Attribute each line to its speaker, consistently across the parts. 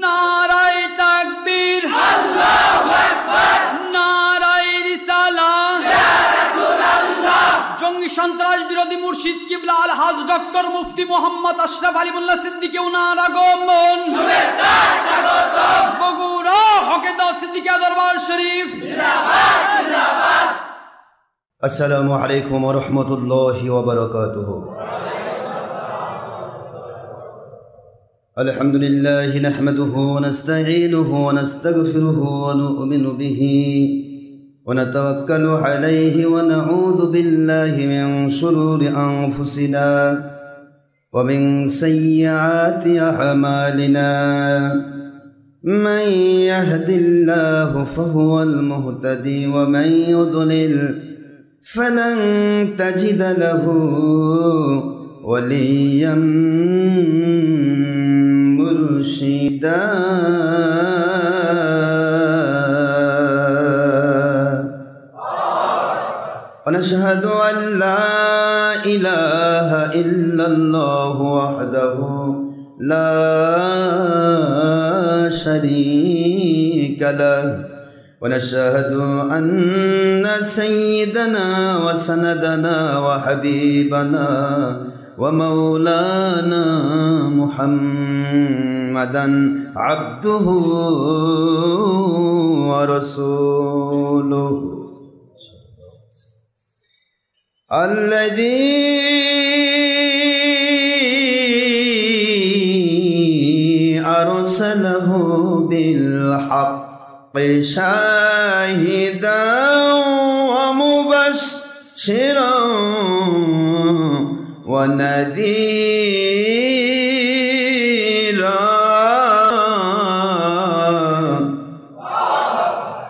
Speaker 1: নারায়ে তাকবীর, আল্লাহু আকবার, নারায়ে রিসালাহ, ইয়া রাসূলুল্লাহ। জঙ্গি সন্ত্রাস বিরোধী মুর্শিদ কিবলা আলহাজ ডক্টর মুফতি মোহাম্মদ আশরাফ আলী মোল্লা সিদ্দিকী ওনার আগমন, শুভেচ্ছা স্বাগতম। বগুড়া হকেদা সিদ্দিকিয়া দরবার শরীফ জিন্দাবাদ জিন্দাবাদ।
Speaker 2: আসসালামু আলাইকুম ওয়া রাহমাতুল্লাহি ওয়া বারাকাতুহু। الحمد لله نحمده ونستعينه ونستغفره ونؤمن به ونتوكل عليه ونعوذ بالله من شرور أنفسنا ومن سيئات أعمالنا من يهد الله فهو المهتدي ومن يضلل فلن تجد له وليا مرشدا ونشهد أن لا إله إلا الله وحده لا شريك له ونشهد أن سيدنا وسندنا وحبيبنا ومولانا محمدا عبده ورسوله الذي أرسله بالحق شاهدا ومبشرا ونذيرا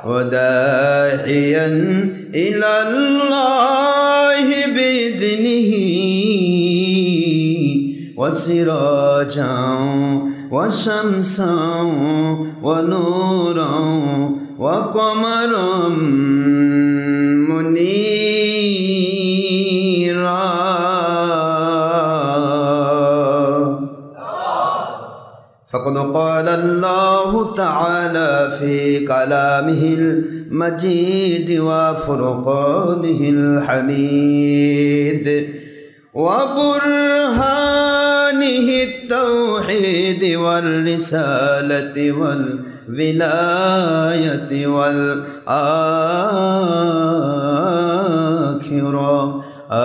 Speaker 2: وداعيا إلى الله بإذنه وسراجا وشمسا ونورا وقمرا منيرا. فقد قال الله تعالى في كلامه المجيد وفرقانه الحميد وبرهانه التوحيد والرسالة والولاية والآخرة.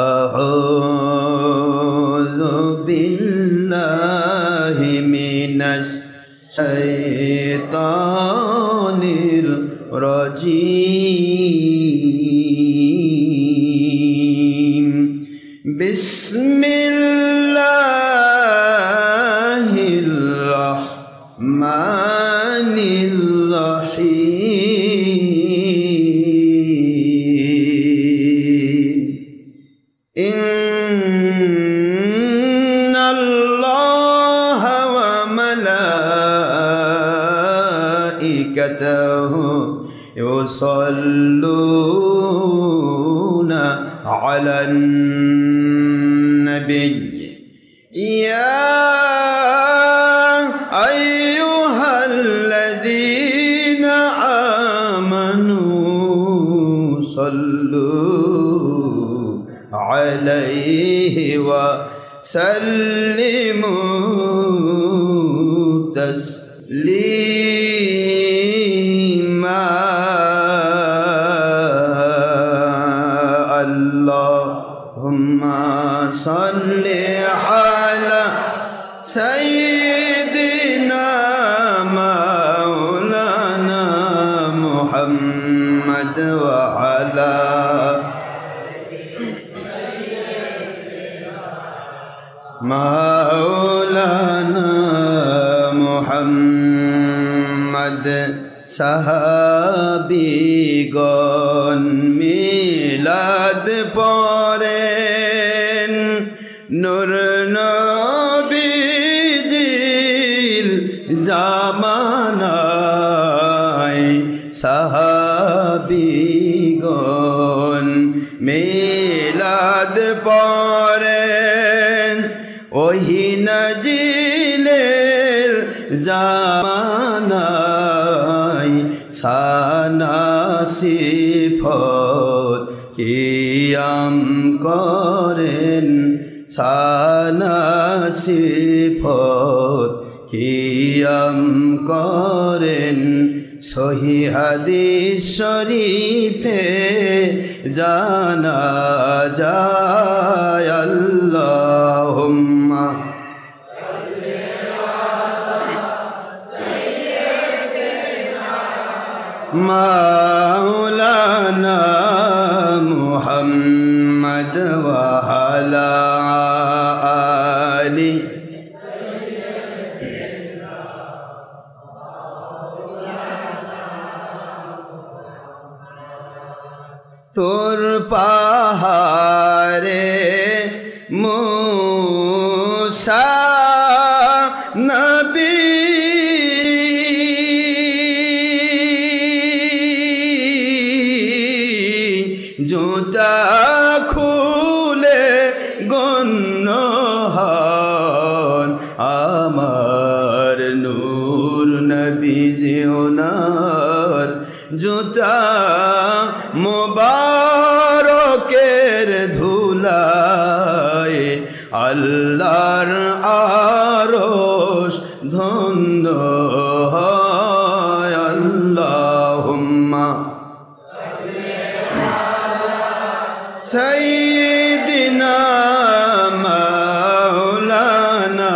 Speaker 2: أعوذ بالله من الشيطان الرجيم. بسم الله الرحمن الرحيم. إن الله وملائكته يصلون على النبي يا أيها الذين آمنوا صلوا عليه وسلموا تسليما. اللهم صل على سيدنا مولانا محمد وعلى مولانا محمد. সাহাবীগণ মিলাদ পড়েন নূর নবীজির জামানায়। সাহাবীগণ মিলাদ পড়েন ওহি নাজিলের জামানায় সানা সিফত কিয়াম করেন সানা সিফত কিয়াম করেন সহি হাদিস শরীফে জানা যায় আল্লাহুম্মা মাওলানা মুহাম্মদ ওয়া আলা আলি তোর পাহাড়ে মুসা নবী জুতা খুলে গণ্য হন আমার নূর নবী জিওনার জুতা মোবারকের ধুলায় আল্লাহর আরশ ধন্য হয় আল্লাহুম্মা সাইয়্যিদিনা মাওলানা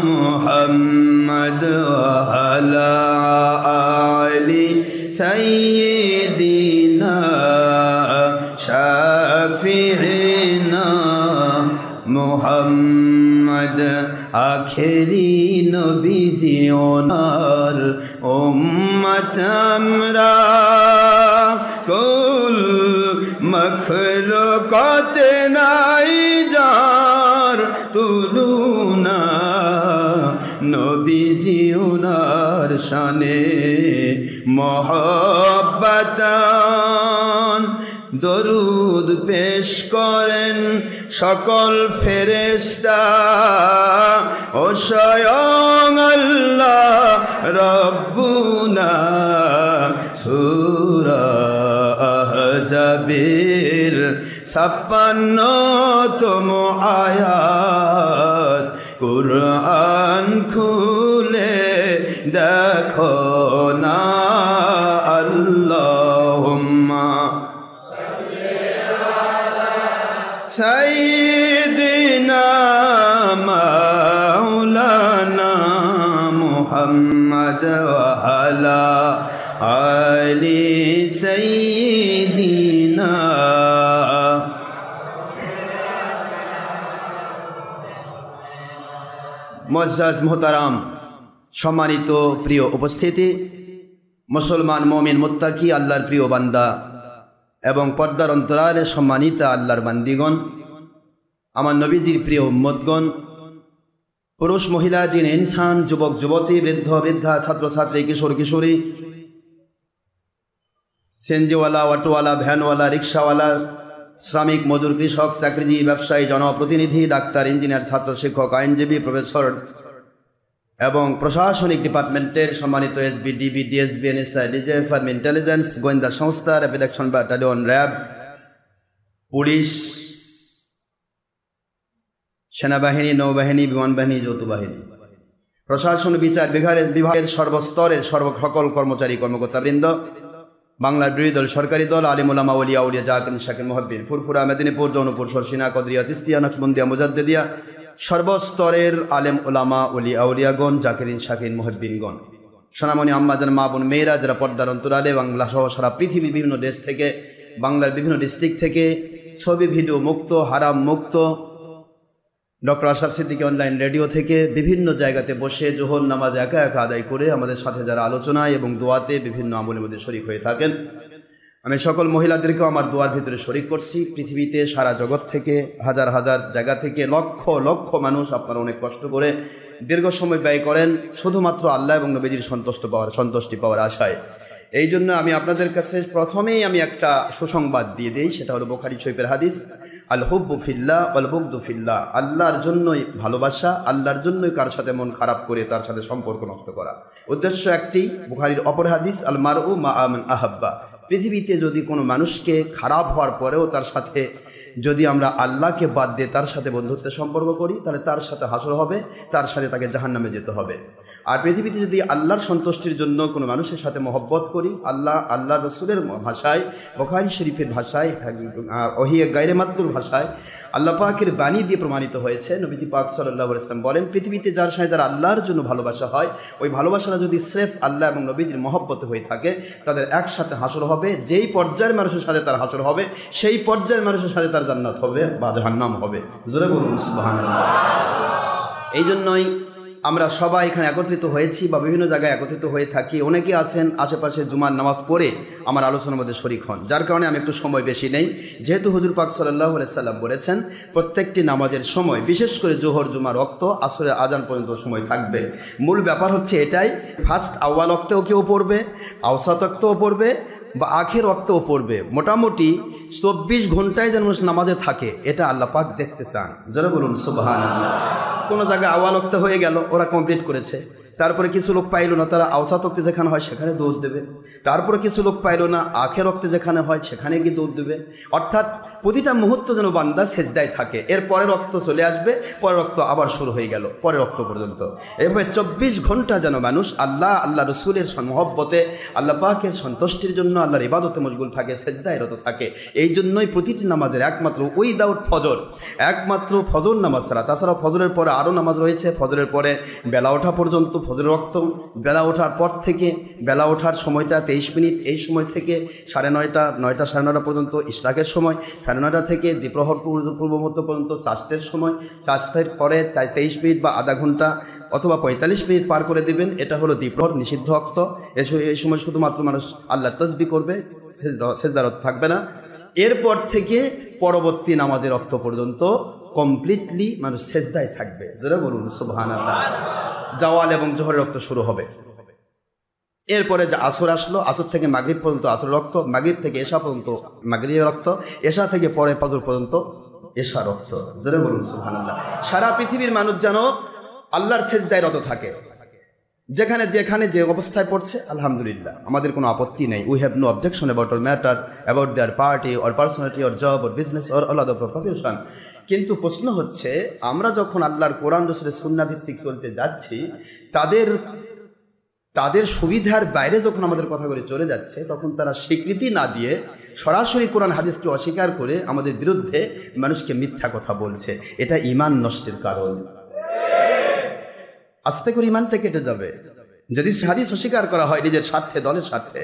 Speaker 2: মুহাম্মদ ওয়া আলা আলি সাইয়্যিদিনা শাফিঈনা মুহাম্মদ আখেরি নবী ওনার উম্মত আমরা কুল মখলুকাতে নাই যার তুলনা নবীজি ওনার শানে মহব্বতান দরুদ পেশ করেন সকল ফেরেশতা ও স্বয়ং আল্লাহ রব্বুনা সূরা আহজাবের 56তম আয়াত কুরআন খুলে দেখো না আল্লাহুম্মা সাইয়্যিদিনা মাওলানা মুহাম্মদ ওয়া আলা আলি সাইয়্যিদিনা মুআজ্জাজ মুহতারাম সম্মানিত প্রিয় উপস্থিতি মুসলমান মুমিন মুত্তাকি আল্লাহর প্রিয় বান্দা এবং পর্দার অন্তরালে সম্মানিতা আল্লাহর বান্দিগণ আমার নবীজির প্রিয় উম্মতগণ পুরুষ মহিলা জিন ইনসান যুবক যুবতী বৃদ্ধ বৃদ্ধা ছাত্রছাত্রী কিশোর কিশোরী সিএনজিওয়ালা অটোওয়ালা ভ্যানওয়ালা রিক্সাওয়ালা শ্রমিক মজুর কৃষক চাকরিজীবী ব্যবসায়ী জনপ্রতিনিধি ডাক্তার ইঞ্জিনিয়ার ছাত্র শিক্ষক আইনজীবী প্রফেসর এবং প্রশাসনিক ডিপার্টমেন্টের সম্মানিত SB DB DSB NSI DGF army intelligence গোয়েন্দা সংস্থা rapid action battalion RAB police সেনাবাহিনী নৌবাহিনী বিমান বাহিনী যৌথ বাহিনী প্রশাসন বিচার বিভাগের সর্বস্তরের সকল কর্মচারী কর্মকর্তাবৃন্দ বাংলার বিরোধী দল সরকারি দল আলিম উলামা ওলিয়া উলিয়া জাকির শাকির মুহাব্বির ফুরফুরা মেদিনীপুর জৌনপুর সরসিনা কদরিয়া তিস্তিয়া নকশবন্দিয়া মুজাদ্দিদিয়া সর্বস্তরের আলেম উলামা ওলিয়া উলিয়াগণ জাকিরিন শাকির মুহাব্বিরগণ সোনামণি আম্মাজান মা বোন মেয়েরা যারা পর্দার অন্তরালে বাংলা সহ সারা পৃথিবীর বিভিন্ন দেশ থেকে বাংলার বিভিন্ন ডিস্ট্রিক্ট থেকে ছবি ভিডিও মুক্ত হারাম মুক্ত doctor Ashraf Siddiqui online radio থেকে বিভিন্ন জায়গাতে বসে জোহর নামাজ একা একা আদায় করে আমাদের সাথে যারা আলোচনায় এবং দোয়াতে বিভিন্ন আমলের মধ্যে শরিক হয়ে থাকেন, আমি সকল মহিলাদেরকেও আমার দোয়ার ভিতরে শরিক করছি। পৃথিবীতে সারা জগৎ থেকে হাজার হাজার জায়গা থেকে লক্ষ লক্ষ মানুষ আপনারা অনেক কষ্ট করে দীর্ঘ সময় ব্যয় করেন শুধুমাত্র আল্লাহ এবং নবীজির সন্তুষ্টি পাওয়ার আশায়। এই জন্য আমি আপনাদের কাছে প্রথমেই আমি একটা সুসংবাদ দিয়ে দিই, সেটা হলো বুখারী শরীফের হাদিস। আল হুব্বু ফিল্লাহ ওয়াল বুগদু ফিল্লাহ, আল্লাহর জন্যই ভালোবাসা, আল্লাহর জন্যই কার সাথে মন খারাপ করে তার সাথে সম্পর্ক নষ্ট করা। উদ্দেশ্য একটি, বুখারীর অপর হাদিস, আল মারউ মাআ মান আহাব্বা। পৃথিবীতে যদি কোনো মানুষকে খারাপ হওয়ার পরেও তার সাথে যদি আমরা আল্লাহকে বাদ দিয়ে তার সাথে বন্ধুত্বের সম্পর্ক করি, তাহলে তার সাথে হাসর হবে, তার সাথে তাকে জাহান্নামে যেতে হবে। আর পৃথিবীতে যদি আল্লাহর সন্তুষ্টির জন্য কোনো মানুষের সাথে মহব্বত করি, আল্লাহ রসুলের ভাষায়, বুখারী শরীফের ভাষায়, ওহী গায়রে মাতলুর ভাষায় আল্লাহ পাকের বাণী দিয়ে প্রমাণিত হয়েছে। নবীজি পাক সাল্লাল্লাহু আলাইহি ওয়াসাল্লাম বলেন, পৃথিবীতে যার সাথে যারা আল্লাহর জন্য ভালোবাসা হয়, ওই ভালোবাসাটা যদি স্রেফ আল্লাহ এবং নবীজির মহব্বতে হয়ে থাকে, তাদের একসাথে হাসর হবে। যেই পর্যায়ের মানুষের সাথে তার হাসর হবে, সেই পর্যায়ের মানুষের সাথে তার জান্নাত হবে বা জাহান্নাম হবে। জোরে বলুন সুবহানাল্লাহ। এই জন্যই আমরা সবাই এখানে একত্রিত হয়েছি বা বিভিন্ন জায়গায় একত্রিত হয়ে থাকি। অনেকে আছেন আশেপাশে জুমার নামাজ পড়ে আমার আলোচনার মধ্যে শরীক হন, যার কারণে আমি একটু সময় বেশি নেই। যেহেতু হুজুর পাক সাল্লাল্লাহু আলাইহি সাল্লাম বলেছেন, প্রত্যেকটি নামাজের সময়, বিশেষ করে জোহর, জুমার ওয়াক্ত, আসরের আজান পর্যন্ত সময় থাকবে। মূল ব্যাপার হচ্ছে এটাই, ফার্স্ট আউয়াল ওয়াক্তেও কেউ পড়বে, আওসাত ওয়াক্তেও পড়বে বা আখের ওয়াক্তেও পড়বে। মোটামুটি 24 ঘন্টায় যেন নামাজে থাকে, এটা আল্লাহ পাক দেখতে চান। যারা বলুন সুবহানাল্লাহ। কোনো জায়গায় আওয়াল ওয়াক্তে হয়ে গেল, ওরা কমপ্লিট করেছে, তারপরে কিছু লোক পাইল না, তারা আওসাত ওয়াক্তে যেখানে হয় সেখানে দোষ দেবে। তারপরে কিছু লোক পাইল না, আখের ওয়াক্তে যেখানে হয় সেখানে গিয়ে দৌড় দেবে। অর্থাৎ প্রতিটা মুহূর্ত যেন বান্দা সেজদায় থাকে। এর পরের রক্ত চলে আসবে, পরের রক্ত আবার শুরু হয়ে গেল, পরের রক্ত পর্যন্ত। এভাবে 24 ঘন্টা যেন মানুষ আল্লাহ রসুলের মহব্বতে, আল্লাহ পাকের সন্তুষ্টির জন্য আল্লাহর ইবাদতে মশগুল থাকে, সেজদায় রত থাকে। এই জন্যই প্রতিটি নামাজের একমাত্র উইদাউট ফজর, একমাত্র ফজর নামাজ ছাড়া, তাছাড়া ফজরের পরে আরও নামাজ রয়েছে। ফজরের পরে বেলা ওঠা পর্যন্ত ফজরের রক্ত, বেলা ওঠার পর থেকে বেলা ওঠার সময়টা 23 মিনিট, এই সময় থেকে 9:30, 9টা 9:30 পর্যন্ত ইশরাকের সময়, 9:30 থেকে দ্বিপ্রহর পূর্বমুহূর্ত পর্যন্ত চাষতের সময়, চাষতের পরে তাই 23 মিনিট বা আধা ঘন্টা অথবা 45 মিনিট পার করে দেবেন, এটা হলো দ্বিপ্রহর, নিষিদ্ধ অক্ত। এই সময় শুধুমাত্র মানুষ আল্লাহ তাসবিহ করবে, সেজদারত থাকবে না। এরপর থেকে পরবর্তী নামাজের অক্ত পর্যন্ত কমপ্লিটলি মানুষ সেজদায় থাকবে। যারা বলুন সুবহানাল্লাহ। জাওয়াল এবং জোহরের রক্ত শুরু হবে। এরপরে যে আসর আসলো, আসর থেকে মাগরিব পর্যন্ত আসর রক্ত, মাগরিব থেকে এশা পর্যন্ত মাগরিবের রক্ত, এশা থেকে পরে ফজর পর্যন্ত এশা রক্ত। যারা বলুন সুবহানাল্লাহ। সারা পৃথিবীর মানুষ যেন আল্লাহর সেজদায় রত থাকে, যেখানে যে অবস্থায় পড়ছে, আলহামদুলিল্লাহ, আমাদের কোনো আপত্তি নেই। We have no objection about or matter, about their party or personality or job or business or all other profession. কিন্তু প্রশ্ন হচ্ছে, আমরা যখন আল্লাহর কোরআন রসুলের সুন্নাহ ভিত্তিক চলতে যাচ্ছি, তাদের সুবিধার বাইরে যখন আমাদের কথাগুলি চলে যাচ্ছে, তখন তারা স্বীকৃতি না দিয়ে সরাসরি কোরআন হাদিসকে অস্বীকার করে আমাদের বিরুদ্ধে মানুষকে মিথ্যা কথা বলছে। এটা ঈমান নষ্টের কারণ। আস্তে করে ঈমানটা কেটে যাবে যদি হাদিস অস্বীকার করা হয় নিজের স্বার্থে, দলের স্বার্থে,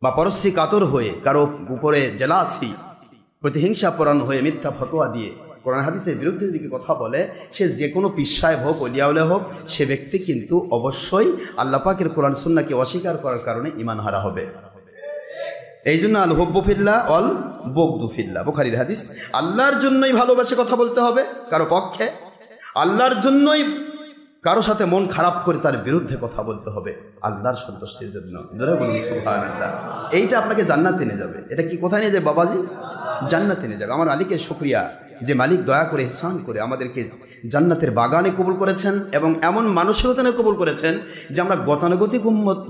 Speaker 2: বা পরশ্রী কাতর হয়ে কারো উপরে জেলাসি, প্রতিহিংসা পরায়ণ হয়ে মিথ্যা ফতোয়া দিয়ে কোরআন হাদিসের বিরুদ্ধে যদি কথা বলে, সে যে কোনো পীর সাহেব হোক, ওলিয়াউলে হোক, সে ব্যক্তি কিন্তু অবশ্যই আল্লাহ পাকের কোরআন সুন্নাহকে অস্বীকার করার কারণে ঈমান হারা হবে। এই জন্য আল হুব্বু ফিল্লাহ ওয়াল বুগদু ফিল্লাহ, বুখারীর হাদিস। আল্লাহর জন্যই ভালোবাসে কথা বলতে হবে কারো পক্ষে, আল্লাহর জন্যই কারো সাথে মন খারাপ করে তার বিরুদ্ধে কথা বলতে হবে, আল্লাহর সন্তুষ্টির জন্য। যারা বলুন সুবহানাল্লাহ। এইটা আপনাকে জান্নাতে নিয়ে যাবে। এটা কি কোথায় নিয়ে যাবে বাবাজি? জান্নাতে নিয়ে যাবে। আমার মালিকের শুকরিয়া যে মালিক দয়া করে, ইহসান করে আমাদেরকে জান্নাতের বাগানে কবুল করেছেন এবং এমন মানসিকতানে কবুল করেছেন যে আমরা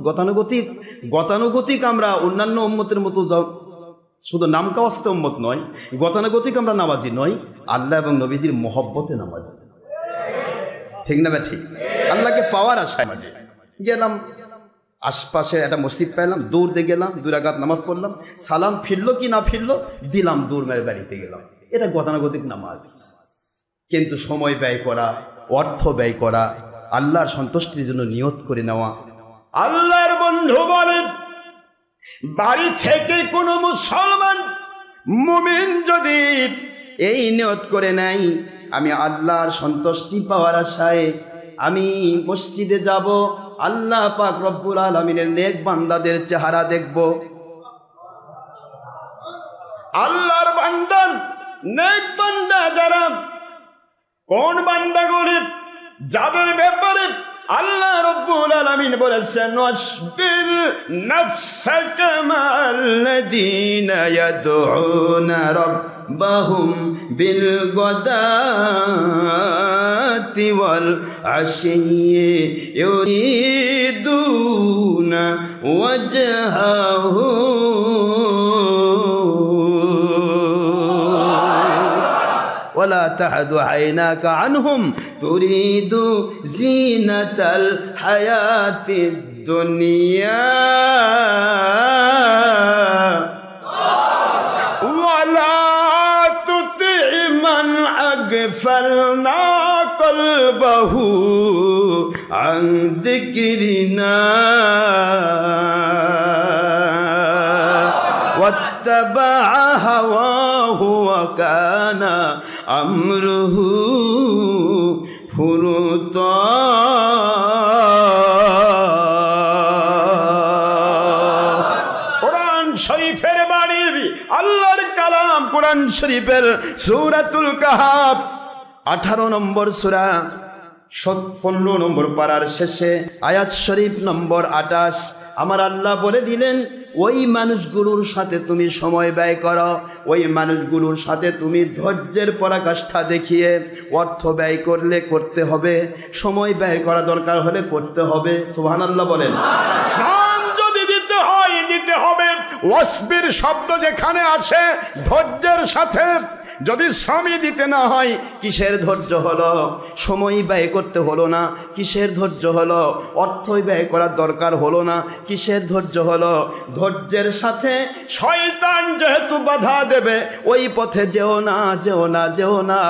Speaker 2: গতানুগতিক আমরা অন্যান্য উম্মতের মতো শুধু নামকাওয়াস্তে উম্মত নয়, গতানুগতিক আমরা নামাজি নই, আল্লাহ এবং নবীজির মহব্বতে নামাজি। ঠিক না? ঠিক। আল্লাহকে পাওয়ার আশায় মাঝে গেলাম, আশপাশে একটা মসজিদ পাইলাম, দূর দিয়ে গেলাম, 2 রাকাত নামাজ পড়লাম, সালাম ফিরলো কি না ফিরলো, দিলাম, দূর মেরে বাড়িতে গেলাম। এটা গতানুগতিক নামাজ। কিন্তু সময় ব্যয় করা, অর্থ ব্যয় করা, আল্লাহর সন্তুষ্টির জন্য নিয়ত করে নেওয়া। আল্লাহর বন্ধু বলেন, বাড়ি থেকে কোনো মুসলমান মুমিন যদি এই নিয়ত করে নেয়, আমি আল্লাহর সন্তুষ্টি পাওয়ার আশায় আমি মসজিদে যাব, আল্লাহ পাক রব্বুল আলামিনের নেক বান্দাদের চেহারা দেখব। আল্লাহর বান্দা, নেক বান্দা যারা, কোন বান্দাগুলি যাদের ব্যাপারে
Speaker 3: আল্লাহ রাব্বুল আলামিন বলেছেন ওয়াসবির নাফসাকা মাল্লাযীনা
Speaker 2: ইয়াদউনা রাব্বাহুম বিল গাদাতি ওয়াল আশিয়্যি ইউরিদুনা ওয়াজহাহু ولا تعد عيناك عنهم تريد زينة الحياة الدنيا
Speaker 3: ولا تطع من أغفلنا قلبه عن ذكرنا واتبع هواه وكان أمره فرطا কোরআন শরীফের বাণী আল্লাহর কালাম কোরআন শরীফের সূরাতুল কাহাফ 18 নম্বর সূরা 15 নম্বর পারার শেষে আয়াত শরীফ নম্বর 28 আমার আল্লাহ বলে দিলেন ওই মানুষগুলোর সাথে তুমি সময় ব্যয় করো, ওই মানুষগুলোর সাথে তুমি ধৈর্যের পরাকাষ্ঠা দেখিয়ে অর্থ ব্যয় করলে করতে হবে, সময় ব্যয় করা দরকার হলে করতে হবে। সুবহানাল্লাহ বলেন। শ্রম যদি দিতে হয় দিতে হবে। ওয়াসবির শব্দ যেখানে আসে ধৈর্যের সাথে, যদি শ্রমই দিতে না হয় কিসের ধৈর্য হলো? সময় ব্যয় করতে হলো না, কিসের ধৈর্য হলো? অর্থই ব্যয় করার দরকার হলো না, কিসের ধৈর্য হলো? ধৈর্যের সাথে শয়তান যেহেতু বাধা দেবে, ওই পথে যেও না যেও না যেও না।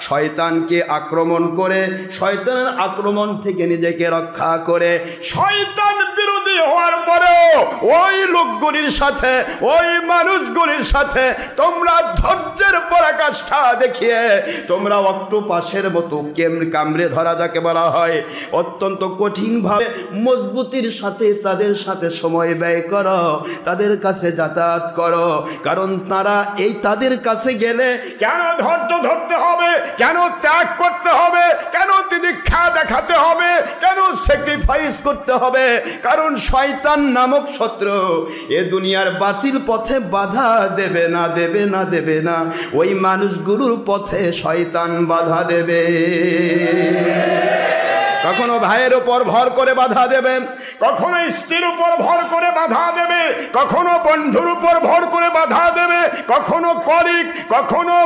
Speaker 3: শয়তানকে আক্রমণ করে, শয়তানের আক্রমণ থেকে নিজেকে রক্ষা করে, শয়তান বিরোধী হওয়ার পরেও ওই লোকগুলির সাথে, ওই মানুষগুলির সাথে তোমরা ধৈর্যের পরাকাষ্ঠা দেখিয়ে তোমরা অক্টোপাসের মতো কামড়ে ধরা যাকে বলা হয়, অত্যন্ত কঠিনভাবে মজবুতির সাথে তাদের সাথে সময় ব্যয় করো, তাদের কাছে যাতায়াত করো। কারণ তারা এই তাদের কাছে গেলে কেন ধৈর্য ধরতে হবে, কেন ত্যাগ করতে হবে, কেন তিতিক্ষা দেখাতে হবে, কেন স্যাক্রিফাইস করতে হবে? কারণ শয়তান নামক শত্রু এ দুনিয়ার বাতিল পথে বাধা দেবে না, দেবে না, দেবে না। ওই মানুষগুলোর পথে শয়তান বাধা দেবে। কখনো ভাইয়ের উপর ভর করে বাধা দেবে, কখনো স্ত্রীর উপর ভর করে বাধা দেবে, কখনো বন্ধুর উপর ভর করে বাধা দেবে, কখনো কলিগ, কখনো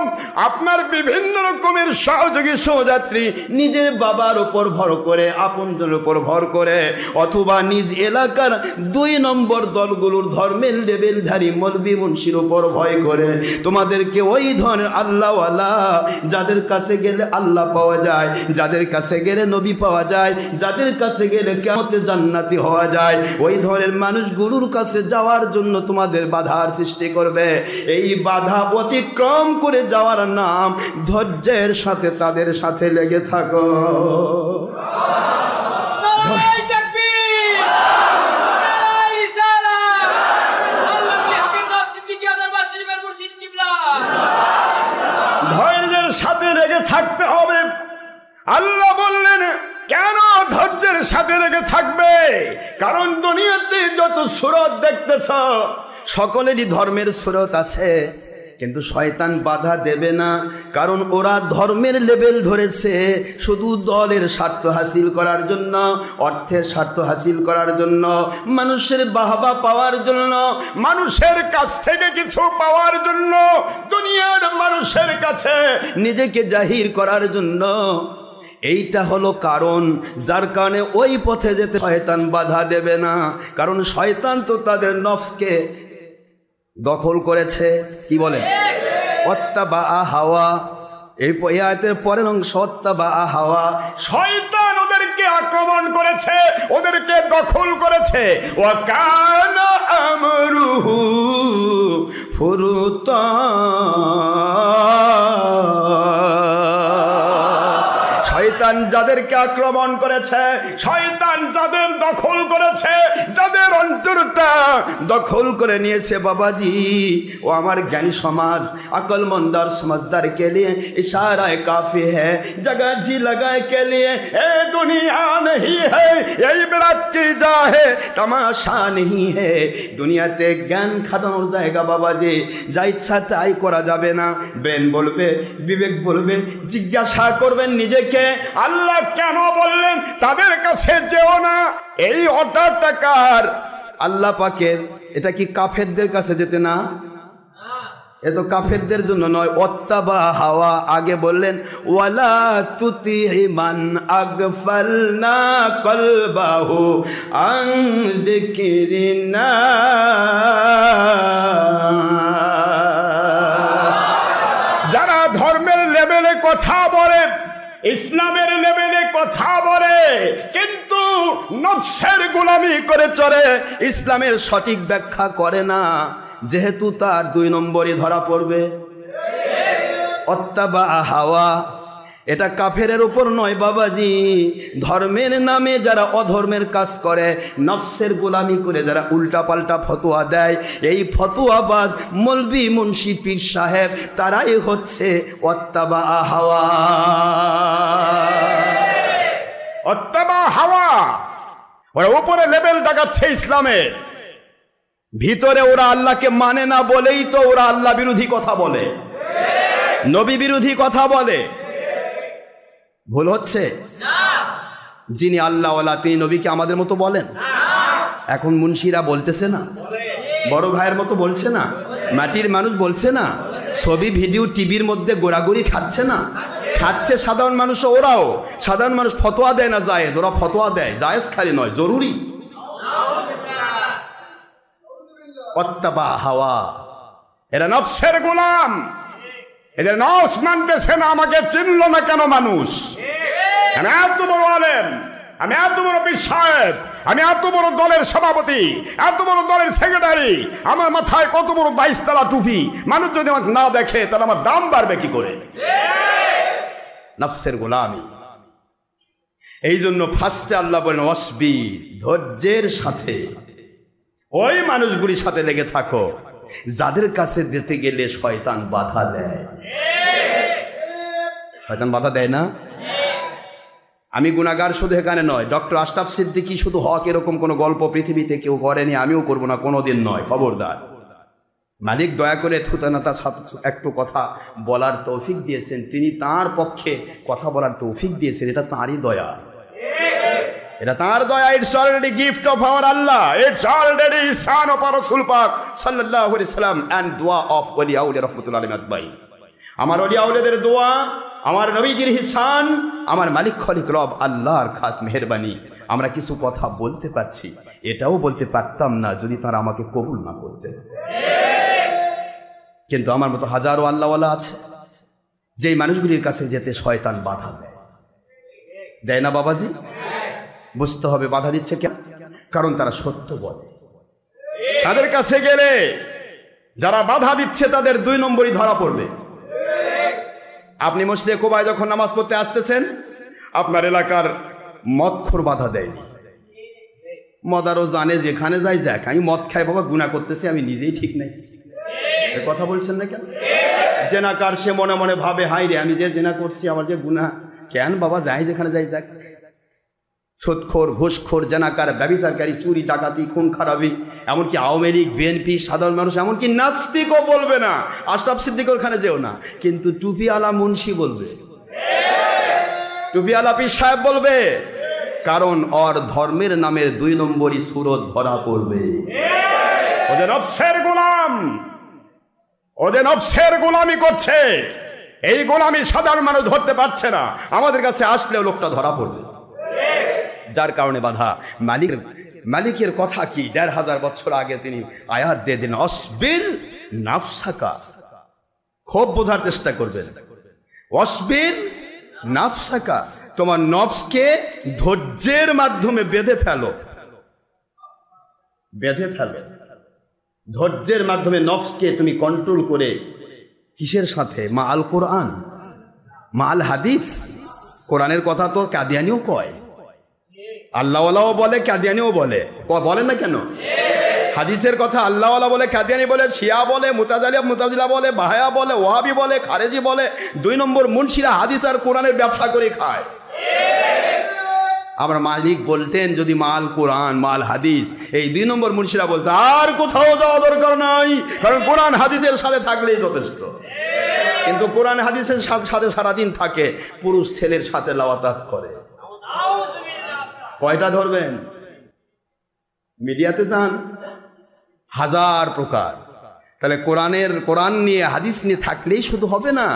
Speaker 3: আপনার বিভিন্ন রকমের সহযোগী সহযাত্রী, নিজের বাবার উপর ভর করে, আপনজনের উপর ভর করে, অথবা নিজ এলাকার 2 নম্বর দলগুলোর ধর্মের লেবেলধারী মলবি মুন্সির উপর ভয় করে। তোমাদেরকে ওই ধরনের আল্লাহওয়ালা, যাদের কাছে গেলে আল্লাহ পাওয়া যায়, যাদের কাছে গেলে নবী পাওয়া যায়, যাদের কাছে গেলে কিয়ামতে জান্নাতি হওয়া যায়, ওই ধরনের মানুষগুলোর কাছে যাওয়ার জন্য তোমাদের বাধার সৃষ্টি করবে। এই বাধা অতিক্রম করে যাওয়ার নাম ধৈর্যের সাথে তাদের সাথে লেগে থাকো। ধৈর্যের সাথে লেগে থাকতে হবে। আল্লাহ বললেন কেন ধৈর্যের সাথে লেগে থাকবে? কারণ দুনিয়াতে যত সুরত দেখতেছ সকলেরই ধর্মের সুরত আছে, কিন্তু শয়তান বাধা দেবে না। কারণ ওরা ধর্মের লেভেল ধরেছে শুধু দলের স্বার্থ হাসিল করার জন্য, অর্থের স্বার্থ হাসিল করার জন্য, মানুষের বাহবা পাওয়ার জন্য, মানুষের কাছ থেকে কিছু পাওয়ার জন্য, দুনিয়ার মানুষের কাছে নিজেকে জাহির করার জন্য। এইটা হলো কারণ, যার কারণে ওই পথে যেতে শয়তান বাধা দেবে না। কারণ শয়তান তো তাদের নফসকে দখল করেছে। কি বলে? অত্তাবা হাওয়া। এই আয়াতের পরের অংশ অত্তাবা হাওয়া। শয়তান ওদেরকে আক্রমণ করেছে, ওদেরকে দখল করেছে। ওয়া কানা আমরুহু ফুরুতা। শয়তান শয়তান যাদেরকে আক্রমণ করেছে, শয়তান যাদের দখল করেছে, যাদের অন্তরটা দখল করে নিয়েছে বাবাজি, ও আমার জ্ঞানী সমাজ, আকলমন্দার समझदार के लिए इशारा काफी है, जगह जी लगाए के लिए ए दुनिया नहीं है, यही बिरात की जा है, तमाशा नहीं है। দুনিয়াতে জ্ঞান খাটানোর জায়গা বাবাজি, যা ইচ্ছা তাই করা যাবে না। ব্রেন বলবে, বিবেক বলবে, জিজ্ঞাসা করবেন নিজেকে, আল্লাহ কেন বললেন তাদের কাছে যেও না? এই অর্ডারটা কার? আল্লাহ পাকের। এটা কি কাফেরদের কাছে যেতে না? এ তো কাফেরদের জন্য নয়। ওয়াত্তাবা হাওয়া, আগে বললেন ওয়ালা তুতিহি মান আগফালনা কলবাহু আন যিকরিনা। যারা ধর্মের লেভেলে কথা বলে, ইসলামের লেভেলে কথা বলে, কিন্তু নফসের গোলামি করে চলে, ইসলামের সঠিক ব্যাখ্যা করে না, যেহেতু তার 2 নম্বরই ধরা পড়বে। অত্তাবা হাওয়া, এটা কাফেরের উপর নয় বাবাজি। ধর্মের নামে যারা অধর্মের কাজ করে, নফসের গোলামি করে যারা উল্টা পাল্টা ফতোয়া দেয়, এই ফতোয়াবাজ মৌলবি মুন্সি পীর সাহেব, তারাই হচ্ছে অত্তাবা হাওয়া। অত্তাবা হাওয়া, ওরা উপরে লেভেল দেখাচ্ছে ইসলামে, ভিতরে ওরা আল্লাহকে মানে না বলেই তো ওরা আল্লাহ বিরোধী কথা বলে, নবী বিরোধী কথা বলে। ভুল হচ্ছে? যিনি আল্লাহওয়ালা তিনি নবীকে আমাদের মতো বলেন? এখন মুন্সিরা বলতেছে না, বড় ভাইয়ের মতো বলছে না, মাটির মানুষ বলছে না, ছবি ভিডিও টিভির মধ্যে গোড়াগড়ি খাচ্ছে না? খাচ্ছে সাধারণ মানুষ। ওরাও সাধারণ মানুষ ফতোয়া দেয় না জায়েজ, ওরা ফতোয়া দেয় জায়েজ খালি নয়, জরুরি। অত্তাবা হাওয়া, এরা নফসের গোলাম, এদের নফস মানতেছে না। আমাকে চিনল না কেন মানুষ? আমি এত বড় আলেম, আমি এত বড় পীর সাহেব, আমি এত বড় দলের সভাপতি, এত বড় দলের সেক্রেটারি, আমার মাথায় কত বড় 22 তলা টুপি, মানুষ যদি আমাকে না দেখে তাহলে আমার দাম বাড়বে কি করে? নফসের গোলামি। এই জন্য ফার্স্টে আল্লাহ বলেন ওয়াসবির, ধৈর্যের সাথে ওই মানুষগুলির সাথে লেগে থাকো যাদের কাছে যেতে গেলে শয়তান বাধা দেয়। শয়তান বাধা দেয় না? আমি গুনাহগার শুধু এখানে নয়, ডক্টর আশরাফ সিদ্দিকী শুধু হক এরকম কোনো গল্প পৃথিবীতে কেউ করেনি, আমিও করব না, কোনোদিন নয়, খবরদার। মালিক দয়া করে থুতানাতা একটু কথা বলার তৌফিক দিয়েছেন, তিনি তার পক্ষে কথা বলার তৌফিক দিয়েছেন, এটা তাঁরই দয়া, এটা তার দয়া। It's already gift of our Allah, it's already son of our রাসূল পাক সাল্লাল্লাহু আলাইহি সাল্লাম এন্ড দোয়া অফ ওলি আউলিয়া রাহমাতুল্লাহি আলাইহিম আজমাইন। আমার ওলি আউলিয়াদের দোয়া, আমার নবীজির ইহসান, আমার মালিক খলিক রব আল্লাহর খাস মেহেরবানি, আমরা কিছু কথা বলতে পারছি। এটাও বলতে পারতাম না যদি তারা আমাকে কবুল না করতেন। কিন্তু আমার মতো হাজারো আল্লাহওয়ালা আছে যেই মানুষগুলির কাছে যেতে শয়তান বাধা দেয়, দেয় না বাবাজি? বুঝতে হবে বাধা দিচ্ছে কেন? কারণ তারা সত্য বলে। তাদের কাছে গেলে যারা বাধা দিচ্ছে তাদের 2 নম্বরই ধরা পড়বে। আপনি মসজিদে কুবায় যখন নামাজ পড়তে আসতেছেন, আপনার এলাকার মদখোর বাধা দেয়নি, মদারও জানে যেখানে যাই যাক, আমি মদ খাই বাবা, গুনাহ করতেছি, আমি নিজেই ঠিক নাই। এ কথা বলছেন না কেন? জেনাকার সে মনে মনে ভাবে, হাই রে আমি যে জেনা করছি, আমার যে গুনাহ, কেন বাবা যাই যেখানে যাই যাক। সুদখোর, ঘুষখোর, জেনাকার, ব্যভিচারকারী, চুরি, ডাকাতি, খুন খারাপি, এমনকি আওয়ামী লীগ, বিএনপি, সাধারণ মানুষ, এমনকি নাস্তিকও বলবে না আশরাফ সিদ্দিক ওখানে যেও না, কিন্তু টুপিওয়ালা মুন্সি বলবে, টুপিওয়ালা পীর সাহেব বলবে, কারণ ওর ধর্মের নামের 2 নম্বরই সুরত ধরা পড়বে। ওদের নফসের গোলাম, ওদের নফসের গোলামি করছে। এই গোলামি সাধারণ মানুষ ধরতে পারছে না, আমাদের কাছে আসলেও লোকটা ধরা পড়বে। যার কারণে বাধা। মালিকের কথা কি 1500 বছর আগে তিনি আয়াত দিয়ে দিন, অসবির নাফসাকা। খুব বোঝার চেষ্টা করবেন, অসবির নাফসাকা, তোমার নফসকে ধৈর্যের মাধ্যমে বেঁধে ফেলো, বেঁধে ফেলো। ধৈর্যের মাধ্যমে নফসকে তুমি কন্ট্রোল করে, কিসের সাথে? মা আল কোরআন, মা আল হাদিস, কোরআনের কথা তো কাদিয়ানিও কয়, আল্লাহওয়ালাও বলে, কাদিয়ানিও বলে, বলেন না কেন? হাদিসের কথা আল্লাহওয়ালা বলে, কাদিয়ানি বলে, শিয়া বলে, মুতাজিলা বলে, বাহায়া বলে, ওয়াহাবি বলে, খারেজি বলে। 2 নম্বর মুন্সিরা হাদিস আর কোরআনের ব্যবসা করে খায়। আমরা মালিক বলতেন যদি মাল কোরআন মাল হাদিস, এই 2 নম্বর মুন্সিরা বলতো আর কোথাও যাওয়া দরকার নাই, কারণ কোরআন হাদিসের সাথে থাকলেই যথেষ্ট। কিন্তু কোরআন হাদিসের সাথে সারাদিন থাকে, পুরুষ ছেলের সাথে লাওয়াতাত করে। কয়টা ধরবেন? মিডিয়াতে যান, হাজার প্রকার। তাহলে কোরআন নিয়ে হাদিস নিয়ে থাকলেই শুধু হবে না,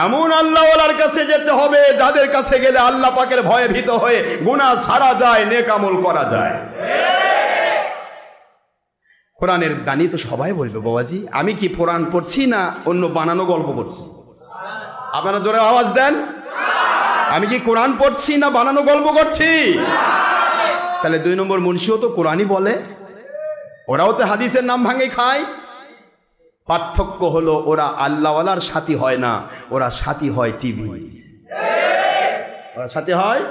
Speaker 3: এমন আল্লাহওয়ালার কাছে যেতে হবে যাদের কাছে গেলে আল্লাহ পাকের ভয়ে ভীত হয়ে গুনাহ ছাড়া যায়, নেক আমল করা যায়। কোরআনের গানি তো সবাই বলবে বাবাজি আমি কি কোরআন পড়ছি না অন্য বানানো গল্প পড়ছি? আপনারা জোরে আওয়াজ দেন, আমি কি কোরআন পড়ছি না বানানো গল্প করছি? তাহলে 2 নম্বর মুন্সিও তো কোরআনই বলে, ওরাও তো হাদিসের নাম ভাঙে খায়। পার্থক্য হলো ওরা আল্লাহওয়ালার সাথী হয় না, ওরা সাথী হয় টিভি, ওরা সাথী হয়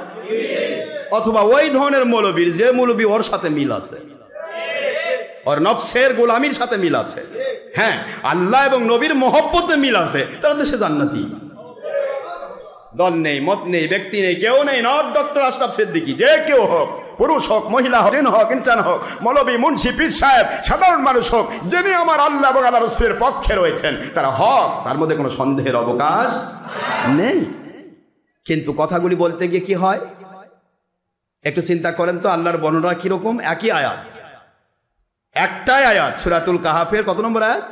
Speaker 3: অথবা ওই ধরনের মৌলবীর যে মৌলবী ওর সাথে মিল আছে, ওর নফসের গোলামির সাথে মিল আছে। হ্যাঁ, আল্লাহ এবং নবীর মহব্বতে মিল আছে, তারা তো সে জান্নাতি। দল নেই, মত নেই, ব্যক্তি নেই, কেউ নেই, নট ডক্টর আশরাফ সিদ্দিকী, যে কেউ হোক, পুরুষ হোক, মহিলা হোক, জিন হোক, ইনসান হোক, মৌলবী, মুন্সি, পীর সাহেব, সাধারণ মানুষ হোক, যিনি আমার আল্লাহ এবং আল্লাহর রাসূলের পক্ষে রয়েছেন তারা হক, তার মধ্যে কোনো সন্দেহের অবকাশ নেই। কিন্তু কথাগুলি বলতে গিয়ে কি হয় একটু চিন্তা করেন তো, আল্লাহর বর্ণনা কিরকম? একই আয়াত, একটাই আয়াত, সূরাতুল কাহাফের কত নম্বর আয়াত?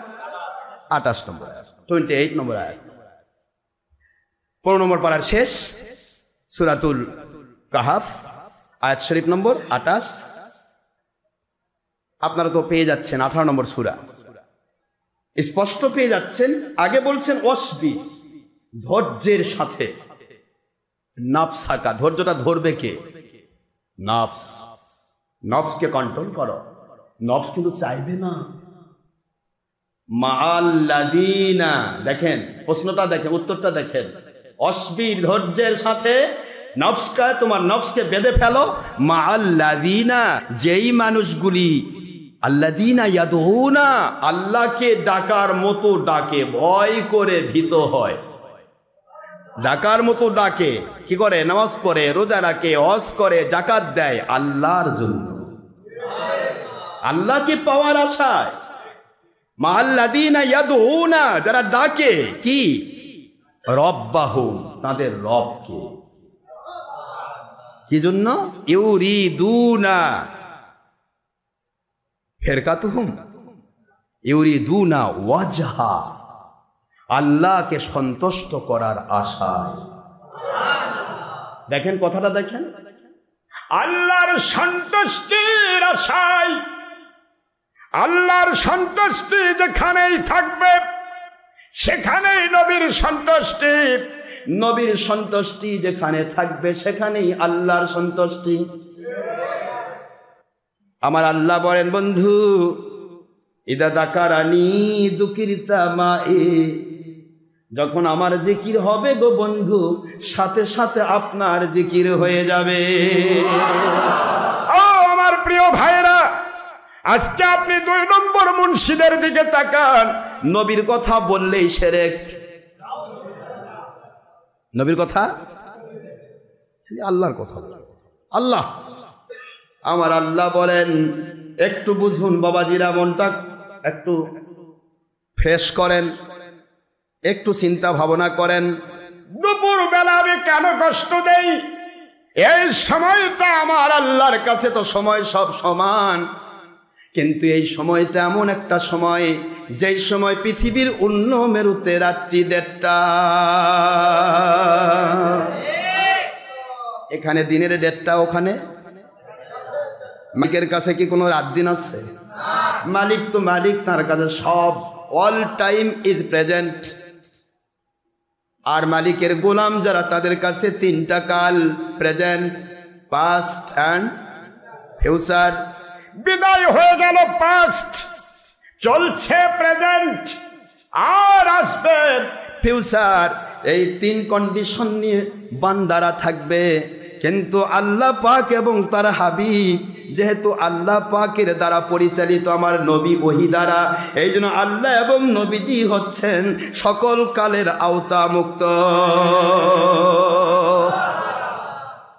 Speaker 3: 28 নম্বর আয়াত, 28 নম্বর আয়াত, 15 নম্বর পারার শেষ, সূরাতুল কাহাফ, আয়াত শরীফ নম্বর 28। আপনারা তো পেয়ে যাচ্ছেন 18 নম্বর সূরা, স্পষ্ট পেয়ে যাচ্ছেন। আগে বলছেন ওয়াসবি, ধৈর্যের সাথে, নাফসাকা, ধৈর্যটা ধরবে কে? নফস, নফসকে কন্ট্রোল করো। নফস কিন্তু চাইবে না। মাআল্লাযীনা, দেখেন প্রশ্নটা দেখেন, উত্তরটা দেখেন, অসবির, ধৈর্যের সাথে নফসকে, তোমার নফসকে বেঁধে ফেলো। মাআল্লাযীনা, যেই মানুষগুলি, আল্লাযীনা ইয়াদউনা, আল্লাহকে ডাকার মতো ডাকে, ভয় করে ভীত হয়, ডাকার মতো ডাকে, কি করে? নামাজ পড়ে, রোজা রাখে, হজ করে, যাকাত দেয় আল্লাহর জন্য, আল্লাহকে পাওয়ার আশায়। মাআল্লাযীনা ইয়াদউনা, যারা ডাকে কি? রব্বাহুম, তাদের রবকে। কি জন্য? ইউরিদুনা ফিরকাতুহুম, ইউরিদুনা ওয়াজহা, আল্লাহকে সন্তুষ্ট করার আশায়। দেখেন কথাটা দেখেন, আল্লাহর সন্তুষ্টির আশায়। আল্লাহর সন্তুষ্টি যেখানেই থাকবে সেখানেই নবীর সন্তুষ্টি, নবীর সন্তুষ্টি যেখানে থাকবে সেখানেই আল্লাহর সন্তুষ্টি। আমার আল্লাহ বলেন, বন্ধু ইদা যাকারানি যুকিরতা মাই, যখন আমার জিকির হবে গো বন্ধু, সাথে সাথে আপনার জিকির হয়ে যাবে। ও আমার প্রিয় ভাইরা, আজকে আপনি 2 নম্বর মুন্সিদের দিকে তাকান, নবীর কথা বললেই শিরক। নবীর কথা, আল্লাহর কথা, আল্লাহ, আমার আল্লাহ বলেন, একটু বুঝুন বাবাজিরা, মনটা একটু ফ্রেশ করেন, একটু চিন্তা ভাবনা করেন। দুপুর বেলা আমি কেন কষ্ট দেই? এই সময়টা আমার আল্লাহর কাছে তো সময় সব সমান, কিন্তু এই সময়টা এমন একটা সময় যেই সময় পৃথিবীর অন্য মেরুতে রাত্রি 1:30, এখানে দিনের 1:30, ওখানে। মালিকের কাছে কি কোনো রাত দিন আছে? মালিক তো মালিক, তার কাছে সব, অল টাইম ইজ প্রেজেন্ট। আর মালিকের গোলাম যারা, তাদের কাছে 3টা কাল, প্রেজেন্ট, পাস্ট অ্যান্ড ফিউচার। বিদায় হয়ে গেল পাস্ট, চলছে প্রেজেন্ট, আর আসবে ফিউচার।
Speaker 2: এই 3 কন্ডিশন নিয়ে বান্দারা থাকবে। কিন্তু আল্লাহ পাক এবং তার হাবিব যেহেতু আল্লাহ পাকের দ্বারা পরিচালিত, আমার নবী ওহী দ্বারা, এই জন্য আল্লাহ এবং নবীজি হচ্ছেন সকল কালের আওতা মুক্ত।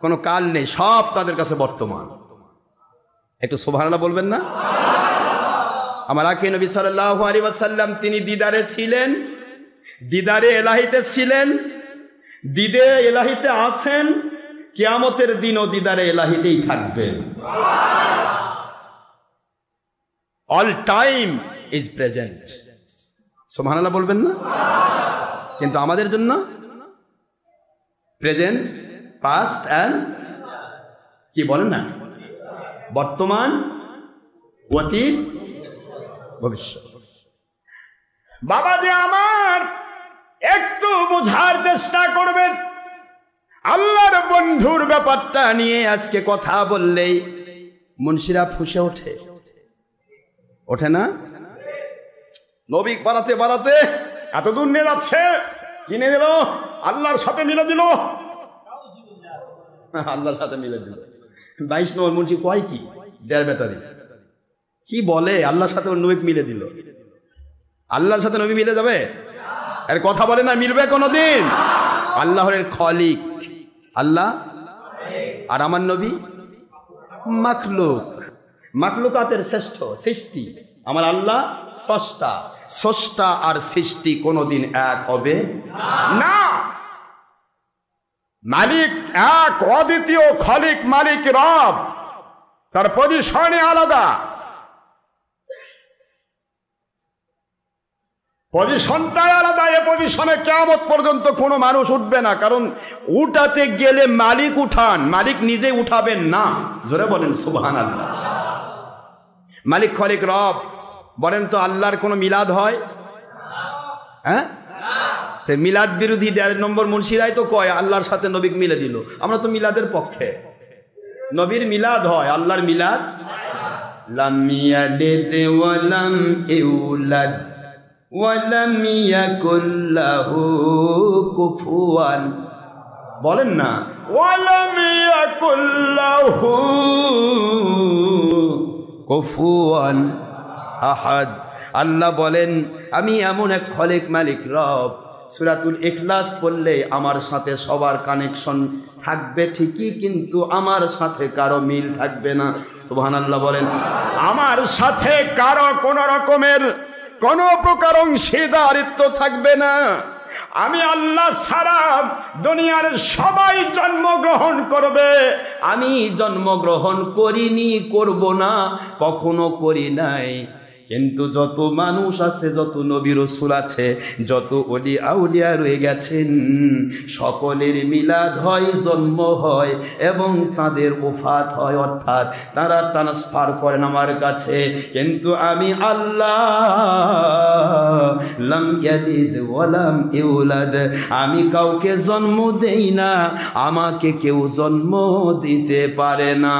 Speaker 2: কোনো কাল নেই, সব তাদের কাছে বর্তমান। একটু সুবহানাল্লাহ বলবেন না? আমার আখি নবী সাল্লাল্লাহু আলাইহি ওয়াসাল্লাম তিনি দিদারে ছিলেন, দিদারে এলাহিতে ছিলেন, দিদে এলাহিতে আছেন, কিয়ামতের দিনও দিদারে এলাহিতেই থাকবেন। All time is present. সুবহানাল্লাহ বলবেন না? কিন্তু আমাদের জন্য প্রেজেন্ট, পাস্ট অ্যান্ড কি বলেন না, বর্তমান, অতীত, ভবিষ্যৎ।
Speaker 3: বাবাজি আমার একটু বোঝার চেষ্টা করবেন।
Speaker 2: আল্লাহর বন্ধুর ব্যাপারটা নিয়ে আজকে কথা বললেই মুন্সিরা ফুসে ওঠে, ওঠে না?
Speaker 3: নবী বাড়াতে বাড়াতে এত দূর নিয়ে যাচ্ছে, কিনে দিল, আল্লাহর সাথে মিলে দিল,
Speaker 2: আল্লাহর সাথে মিলে দিল। 22 নম্বর মুন্সি কয় কি, 1.5 ব্যাটারি কি বলে, আল্লাহর সাথে ওর নবী মিলে দিল। আল্লাহর সাথে নবী মিলে যাবে? এর কথা বলে না, মিলবে কোনোদিন? আল্লাহর খলিক আল্লাহ, আর আমার নবী মাখলুক, মাখলুকাতের শ্রেষ্ঠ সৃষ্টি। আমার আল্লাহ স্রষ্টা, স্রষ্টা আর সৃষ্টি কোনোদিন এক হবে
Speaker 3: না। মালিক এক, অদ্বিতীয় খলিক, মালিক রব, তার পজিশনে আলাদা, পজিশনটাই আলাদা। এ পজিশনে কিয়ামত পর্যন্ত কোনো মানুষ উঠবে না, কারণ উঠাতে গেলে মালিক উঠান, মালিক নিজে উঠাবেন না।
Speaker 2: জোরে বলেন সুবহানাল্লাহ। মালিক খলিক রব, বলেন তো আল্লাহর কোনো মিলাদ হয়? হ্যাঁ, মিলাদ বিরোধী 1.5 নম্বর মুন্সিরাই তো কয় আল্লাহর সাথে নবীকে মিলে দিল। আমরা তো মিলাদের পক্ষে। নবীর মিলাদ হয়, আল্লাহর মিলাদ। লাম ইয়ালিদ ওয়া লাম ইউলাদ ওয়া লাম ইয়াকুল লাহু কুফুয়ান, বলেন না,
Speaker 3: ওয়া লাম ইয়াকুল লাহু
Speaker 2: কুফুয়ান আহাদ। আল্লাহ বলেন আমি এমন এক খলিক, মালিক রব। সূরাতুল ইখলাস পড়লে আমার সাথে সবার কানেকশন থাকবে ঠিকই, কিন্তু আমার সাথে কারো মিল থাকবে না। সুবহানাল্লাহ বলেন।
Speaker 3: আমার সাথে কারো কোন রকমের কোন প্রকার অংশীদারিত্ব থাকবে না। আমি আল্লাহ ছাড়া দুনিয়ার সবাই জন্মগ্রহণ করবে,
Speaker 2: আমি জন্মগ্রহণ করিনি, করব না, কখনো করি নাই। কিন্তু যত মানুষ আছে, যত নবী রাসূল আছে, যত ওলি আউলিয়া রয়ে গেছেন, সকলের মিলাদ হয়, জন্ম হয় এবং তাদের ওফাত হয়, অর্থাৎ তারা ট্রান্সফার করেন আমার কাছে। কিন্তু আমি আল্লাহ লাম ইয়ালিদ ওয়া লাম ইউলাদ, আমি কাউকে জন্ম দেই না, আমাকে কেউ জন্ম দিতে পারে না।